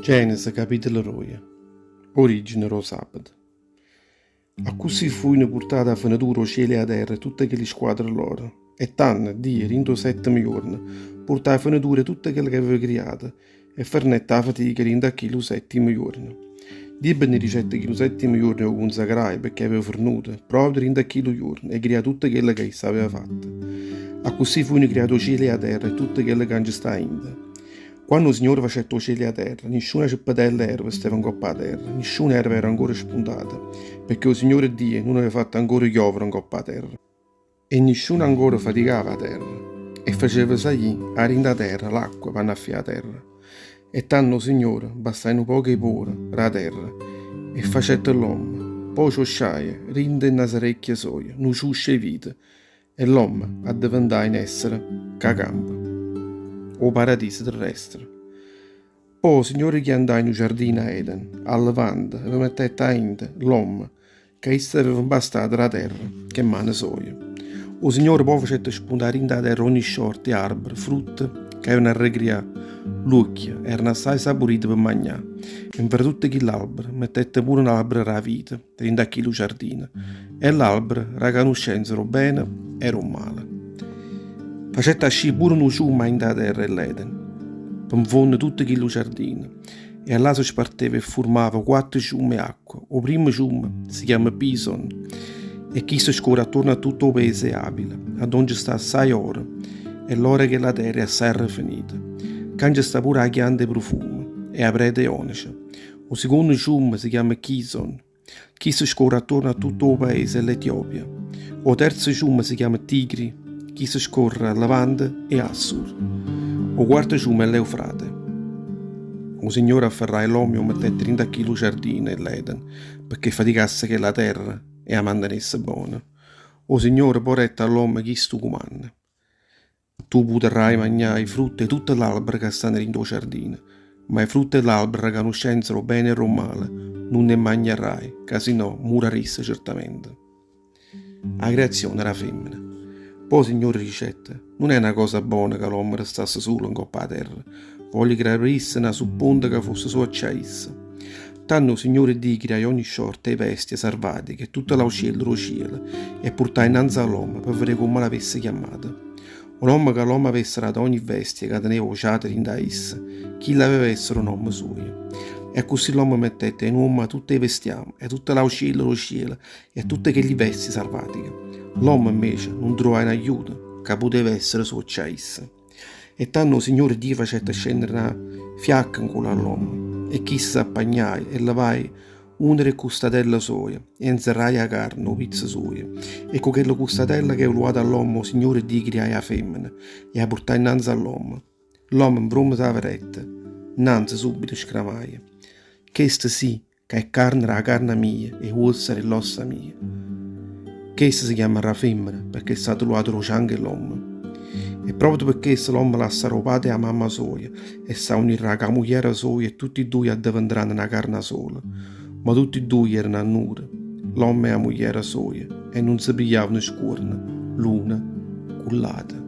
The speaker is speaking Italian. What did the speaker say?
Genesi capitolo 2. Origine lo sabato. A così furono portate a finituro cielo e a terra tutte quelle squadre loro. E tanto, Dio, in 7 giorni, portò a finituro tutte quelle che aveva create e fernette a fatica in da lo 7° giorno. Dio benedicette che lo 7° giorno lo consacrai perché aveva fornuto, proprio in da lo giorno, e creò tutte quelle che essa aveva fatte. A così furono creato cielo e a terra e tutte quelle che ci sta in. Quando il Signore faceva il cielo a terra, nessuna cippatella erba stava in coppa a terra, nessuna erba era ancora spuntata, perché il Signore Dio non aveva fatto ancora piovere in coppa a terra. E nessuno ancora faticava a terra, e faceva salire a rinda terra l'acqua per annaffiare a terra. E tanto il Signore bastava poche pure la terra, e facette l'uomo, poi ciosciaia, rinda in nasarecchia soia, non ciusce vita, e l'uomo ha diventato in essere cacampa o paradiso terrestre. Poi il Signore che andò in un giardino a Eden, al levante, e mettette a Inde l'uomo, che essa aveva bastato la terra, che mano soia. Il Signore poi facette spuntare in da terra ogni sorte albero, frutta, che avevano arrecreato, lucchia, erano assai saporite per mangiare. E per tutte quell'albero mettette pure un albero della vita, dentro a quello giardino, e l'albero la conoscenza lo bene e lo male. Facette ascì pure un ciumma in da terra e l'Eden, per fondere tutto quello giardino, e là si sparteva e formava 4 ciumme acqua. O primo ciumme si chiama Pison, e chi si scorre attorno a tutto il paese abile, ad onde sta assai ora, e l'ora che la terra è assai raffinita. Cangia sta pure a chiante profumo, e a prete onice. O secondo ciumme si chiama Kison, chi si scorre attorno a tutto il paese è l'Etiopia. O terzo ciumme si chiama Tigri, chi si scorre a Levante e Assur. O quarto ciume è l'Eufrate. O Signore afferrai l'uomo e mettette in da lo giardino e l'Eden, perché faticasse che la terra e a mantenesse buona. O Signore poretta all'uomo chi stu comanda. Tu potrai mangiare i frutti di tutte l'albero che stanno in tuo giardino, ma i frutti dell'albero che conoscensero bene e il male non ne mangerai, che se no moriresti certamente. La creazione era femmina. Poi Signore dicette, non è una cosa buona che l'uomo restasse solo in coppa a terra, voglio creare una supponta che fosse sua acciaissa. Tanto il Signore Dio creò ogni sorta di bestie salvatiche e tutta la cielo e portò innanzi all'uomo per vedere come l'avesse chiamata. Un uomo che l'uomo avesse dato ogni bestia che teneva usata in da essa, chi l'aveva essere un uomo suo. E così l'uomo mettette in uomo tutte le bestiame, e tutta la cielo, e tutte quelle bestie salvatiche. L'uomo invece non trovava in aiuto, che poteva essere sua acciaissa. E tanto il Signore Dio facette scendere una fiacca in culo all'uomo, e chi si appagnai e lavai una delle custatelle sue, e inserrai la carne o pizza sue. E con quella custatella che aveva all'uomo, il Signore Dio creai la femmina, e la portai innanzi all'uomo. L'uomo in bruma la veretta, innanzi subito scramaia. Questa sì, che è carne la carne mia, e ossa l'ossa mia. Questa si chiama la femmina, perché è stato trovato lo sangue dell'uomo. E proprio perché l'uomo l'ha sarropata a mamma sua, e sa unirà la moglie sua, e tutti e due diventeranno una carne sola. Ma tutti e due erano a nuda, l'uomo e la moglie sua, e non si pigliavano scorna, l'una con l'altra.